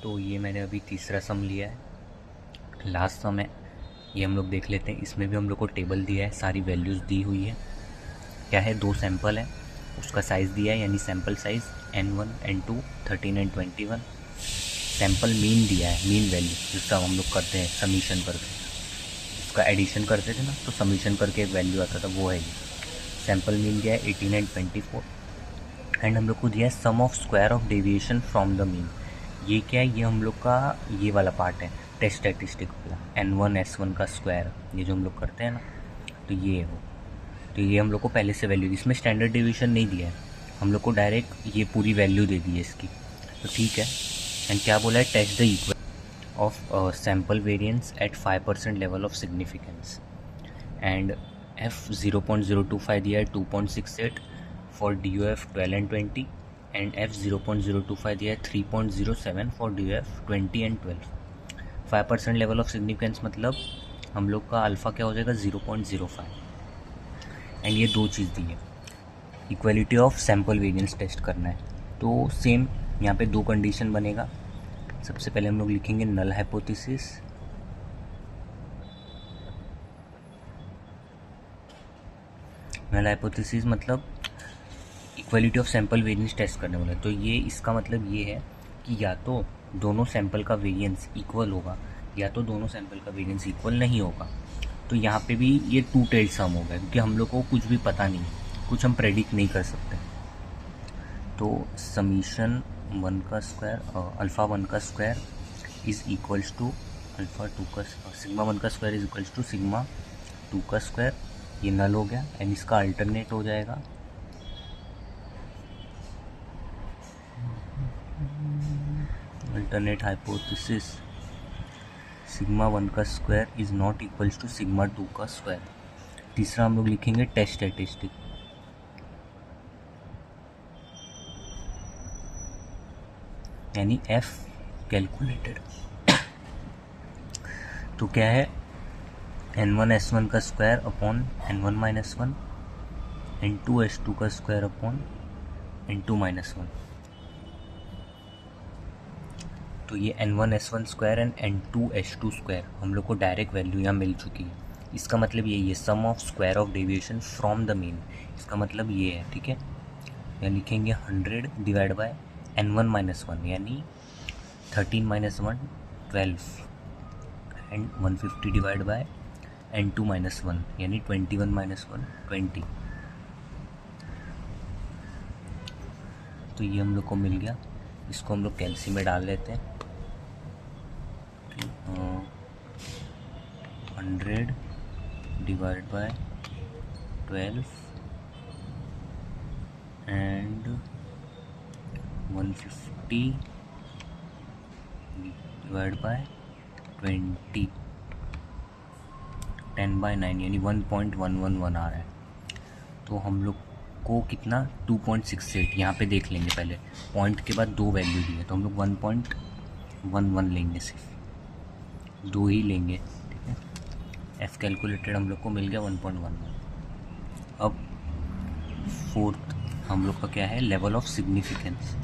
तो ये मैंने अभी तीसरा सम लिया है, लास्ट सम है। ये हम लोग देख लेते हैं। इसमें भी हम लोग को टेबल दिया है, सारी वैल्यूज़ दी हुई है। क्या है, 2 सैंपल है, उसका साइज़ दिया है, यानी sample size N1 N2 13 and 21। Sample mean दिया है, मीन वैल्यू जिसका हम लोग करते हैं समीशन करके, उसका एडिशन करते थे ना, तो समीशन करके एक वैल्यू आता था, वो है ये। सैंपल मीन दिया है 18 एंड 24। एंड हम लोग को दिया है sum of square of deviation from the mean. ये क्या है, ये हम लोग का ये वाला पार्ट है, टेस्ट स्टैटिस्टिक वाला, N1 S1 का स्क्वायर, ये जो हम लोग करते हैं ना, तो ये है वो। तो ये हम लोग को पहले से वैल्यू, इसमें स्टैंडर्ड डेविएशन नहीं दिया है, हम लोग को डायरेक्ट ये पूरी वैल्यू दे दी है इसकी, तो ठीक है। एंड क्या बोला है, test the equal of sample variance at 5% level of significance. And F 0.025 दिया है 2.68 for DOF 12 and 20, and F 0.025 दिया है 3.07 for DOF 20 and 12। 5% level of significance मतलब हम लोग का अल्फ़ा क्या हो जाएगा, 0.05। एंड ये दो चीज़ दी है, equality of sample variance test करना है। तो सेम यहाँ पे दो कंडीशन बनेगा। सबसे पहले हम लोग लिखेंगे नल हाइपोथेसिस, नल हाइपोथेसिस मतलब equality of sample variance test करने वाला है। तो ये इसका मतलब ये है कि या तो दोनों सैंपल का वेरिएंस इक्वल होगा, या तो दोनों सैंपल का वेरिएंस इक्वल नहीं होगा। तो यहाँ पे भी ये टू टेल्ड सम होगा, क्योंकि हम लोग को कुछ भी पता नहीं, कुछ हम प्रेडिक्ट नहीं कर सकते। तो समीशन 1 का स्क्वायर, अल्फ़ा 1 का square is equals to alpha 2 का, सिग्मा 1 का square is equals to sigma 2 का स्क्वायर। ये नल हो गया, एंड इसका अल्टरनेट हो जाएगा अल्टरनेट हाइपोथेसिस, सिग्मा 1 का square is not equals to sigma 2 का स्क्वायर। तीसरा हम लोग लिखेंगे टेस्ट स्टैटिस्टिक, यानी F कैलकुलेटेड। तो क्या है, N1 S1 का square upon N1 minus 1, N2 S2 का स्क्वायर अपॉन N2 माइनस 1। तो ये N1 S1 square and N2 S2 square हम लोग को डायरेक्ट वैल्यू यहाँ मिल चुकी है। इसका मतलब ये sum of square of deviation from the mean, इसका मतलब ये है, ठीक है। यहाँ लिखेंगे 100 डिवाइड बाय N1 माइनस 1, यानी 13 minus 1 12, and 150 divide by N2 minus 1, यानी 21 माइनस 1 20। तो ये हम लोग को मिल गया। इसको हम लोग कैल्सी में डाल लेते हैं। 100 divide by 12 and 150 divide by 20, 10/9, यानी 1.111 आ रहा है। तो हम लोग को कितना, 2.68, यहाँ पे देख लेंगे पहले, पॉइंट के बाद दो वैल्यू दी है, तो हम लोग 1.11 लेंगे, सिर्फ दो ही लेंगे, ठीक है। F कैलकुलेटेड हम लोग को मिल गया 1.11। अब फोर्थ हम लोग का क्या है, level of significance.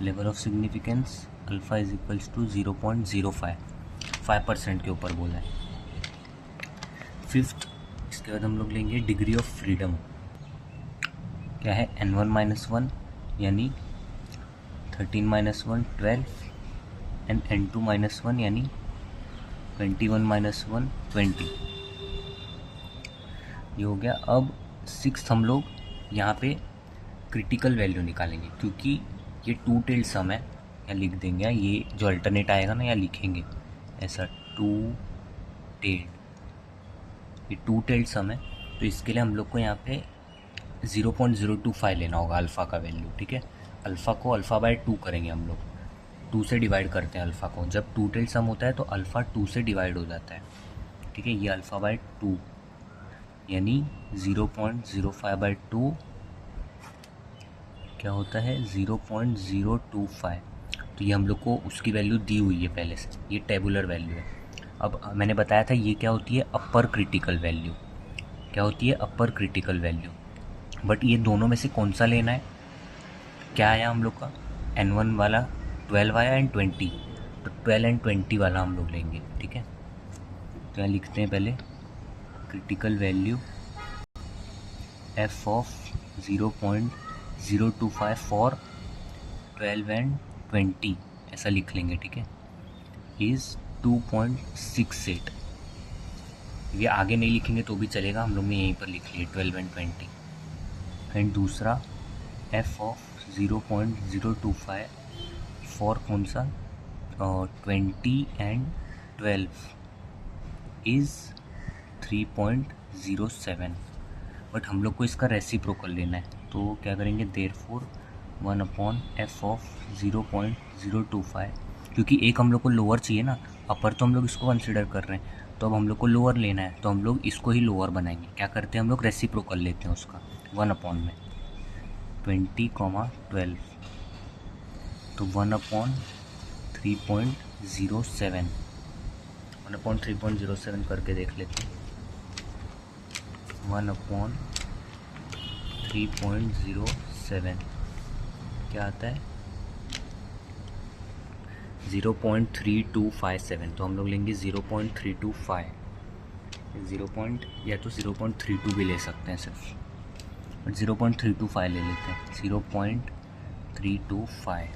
Level of significance alpha is equals to 0.05, 5% के ऊपर बोला है। फिफ्थ, इसके बाद हम लोग लेंगे डिग्री ऑफ फ्रीडम। क्या है, N1 माइनस 1 यानी 13 माइनस 1 12, एंड N2 माइनस 1 यानी 21 माइनस 1 20। ये हो गया। अब सिक्स्थ हम लोग यहाँ पे क्रिटिकल वैल्यू निकालेंगे, क्योंकि ये टू टेल्ड सम है। या लिख देंगे, ये जो अल्टरनेट आएगा ना, या लिखेंगे ऐसा, टू टेल्ड, ये टू टेल्ड सम है। तो इसके लिए हम लोग को यहाँ पे 0.025 लेना होगा अल्फ़ा का वैल्यू, ठीक है। अल्फ़ा को अल्फ़ा बाय 2 करेंगे हम लोग, 2 से डिवाइड करते हैं अल्फ़ा को। जब टू टेल्ड सम होता है तो अल्फ़ा 2 से डिवाइड हो जाता है, ठीक है। ये अल्फ़ा बाय 2 यानी 0.05/2 क्या होता है, 0.025। तो ये हम लोग को उसकी वैल्यू दी हुई है पहले से, ये टेबुलर वैल्यू है। अब मैंने बताया था ये क्या होती है, अपर क्रिटिकल वैल्यू। क्या होती है, अपर क्रिटिकल वैल्यू। बट ये दोनों में से कौन सा लेना है, क्या आया हम लोग का, N1 वाला 12 आया एंड 20, तो 12 एंड 20 वाला हम लोग लेंगे, ठीक है। तो यहाँ लिखते हैं पहले critical value f of 0.025 for 12 and 20 ऐसा लिख लेंगे, ठीक है, इज़ 2.68। ये आगे नहीं लिखेंगे तो भी चलेगा, हम लोग ने यहीं पर लिख लिए 12 एंड 20। एंड दूसरा f ऑफ 0.025 फॉर कौन सा 20 एंड 12 इज़ 3.07। बट हम लोग को इसका रेसिप्रोकल लेना है, तो क्या करेंगे, देयरफॉर 1/f ऑफ 0.025, क्योंकि एक हम लोग को लोअर चाहिए ना, अपर तो हम लोग इसको कंसिडर कर रहे हैं, तो अब हम लोग को लोअर लेना है, तो हम लोग इसको ही लोअर बनाएंगे। क्या करते हैं हम लोग, रेसिप्रोकल लेते हैं उसका 1 में 20, 12, तो 1/3.07, 1/3.07 करके देख लेते हैं। 1/3.07 क्या आता है, 0.3257, तो हम लोग लेंगे 0.325, या तो 0.32 भी ले सकते हैं सिर्फ, बट 0.325 ले लेते हैं, 0.325।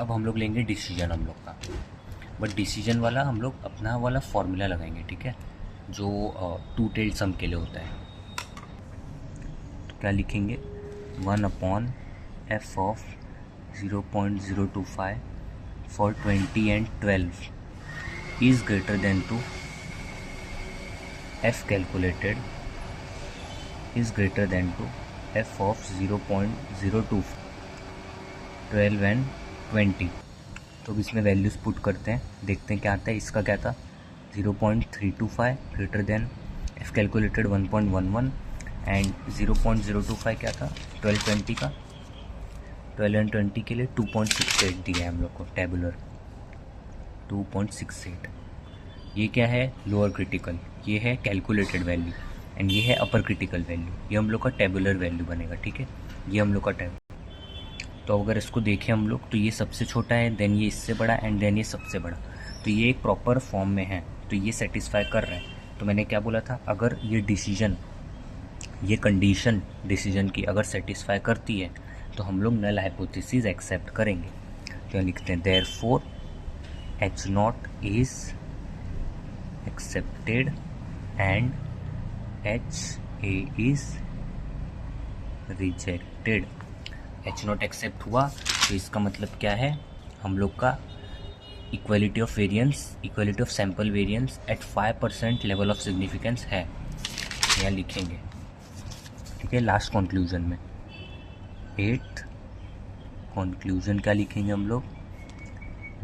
अब हम लोग लेंगे डिसीजन हम लोग का, बट डिसीजन वाला हम लोग अपना वाला फॉर्मूला लगाएंगे, ठीक है, जो टू टेल्ड सम के लिए होता है। तो क्या लिखेंगे, 1/f of 0.025 for 20 and 12 is greater than to f calculated is greater than to f of 0.02 12 and 20। तो अब इसमें वैल्यूज़ पुट करते हैं, देखते हैं क्या आता है। इसका क्या था, 0.325 greater than f calculated 1.11 and 0.025 क्या था 1220 का, 12 एंड 20 के लिए 2.68 दिया है हम लोग को टेबुलर 2.68। ये क्या है, लोअर क्रिटिकल, ये है कैलकुलेटेड वैल्यू, एंड ये है अपर क्रिटिकल वैल्यू, ये हम लोग का टेबुलर वैल्यू बनेगा, ठीक है, ये हम लोग का टेबुलर। तो अगर इसको देखें हम लोग, तो ये सबसे छोटा है, देन ये इससे बड़ा, एंड देन ये सबसे बड़ा, तो ये एक प्रॉपर फॉर्म में है, तो ये सेटिस्फाई कर रहा है। तो मैंने क्या बोला था, अगर ये डिसीजन, ये कंडीशन डिसीजन की अगर सेटिस्फाई करती है तो हम लोग नल हाइपोथेसिस एक्सेप्ट करेंगे। तो लिखते हैं therefore H0 is accepted and HA is rejected. H0 accept हुआ तो इसका मतलब क्या है, हम लोग का equality of variance, equality of sample variance at 5% level of significance है, यहाँ लिखेंगे, ठीक है। लास्ट कंक्लूजन में 8th कंक्लूजन क्या लिखेंगे हम लोग,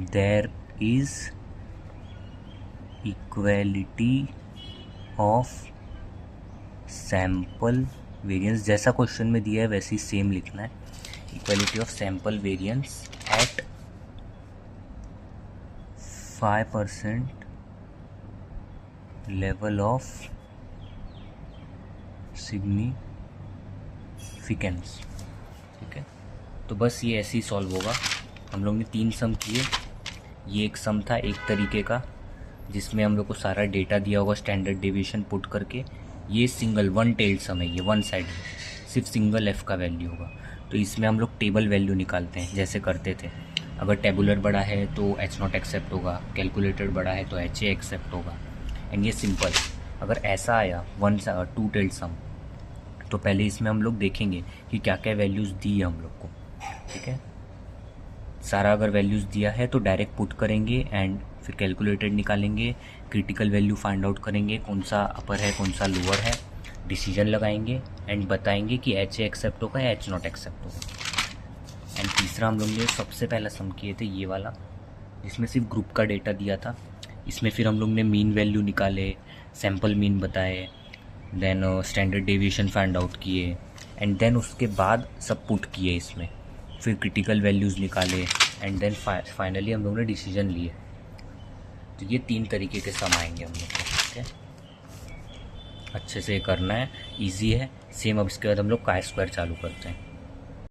there is equality of sample variance, जैसा क्वेश्चन में दिया है वैसे ही सेम लिखना है, equality of sample variance at 5% level of significance, ठीक है। तो बस ये ऐसे ही सॉल्व होगा। हम लोग ने 3 सम किए, ये एक सम था एक तरीके का जिसमें हम लोग को सारा डेटा दिया होगा स्टैंडर्ड डेविएशन पुट करके, ये सिंगल वन टेल्ड सम है, ये वन साइड है, सिर्फ सिंगल f का वैल्यू होगा। तो इसमें हम लोग टेबल वैल्यू निकालते हैं जैसे करते थे, अगर टेबुलर बड़ा है तो H0 एक्सेप्ट होगा, कैलकुलेटेड बड़ा है तो HA एक्सेप्ट होगा, एंड ये सिंपल। अगर ऐसा आया टू टेल्ड सम तो पहले इसमें हम लोग देखेंगे कि क्या क्या वैल्यूज़ दी है हम लोग को, ठीक है। सारा अगर वैल्यूज़ दिया है तो डायरेक्ट पुट करेंगे एंड फिर कैलकुलेटेड निकालेंगे, क्रिटिकल वैल्यू फाइंड आउट करेंगे कौन सा अपर है कौन सा लोअर है, डिसीजन लगाएंगे एंड बताएंगे कि HA एक्सेप्ट होगा या H0 एक्सेप्ट होगा। एंड तीसरा हम लोग ने सबसे पहला सम किए थे ये वाला जिसमें सिर्फ ग्रुप का डेटा दिया था, इसमें फिर हम लोग ने मीन वैल्यू निकाले, सैम्पल मीन बताए, then standard deviation find out किए, एंड देन उसके बाद सब पुट किए इसमें, फिर क्रिटिकल वैल्यूज़ निकाले, एंड देन फाइनली हम लोग ने डिसीजन लिए। तो ये 3 तरीके के सम आएंगे हम लोग को, ठीक है। अच्छे से करना है, इजी है। सेम अब इसके बाद हम लोग chi स्क्वायर चालू करते हैं।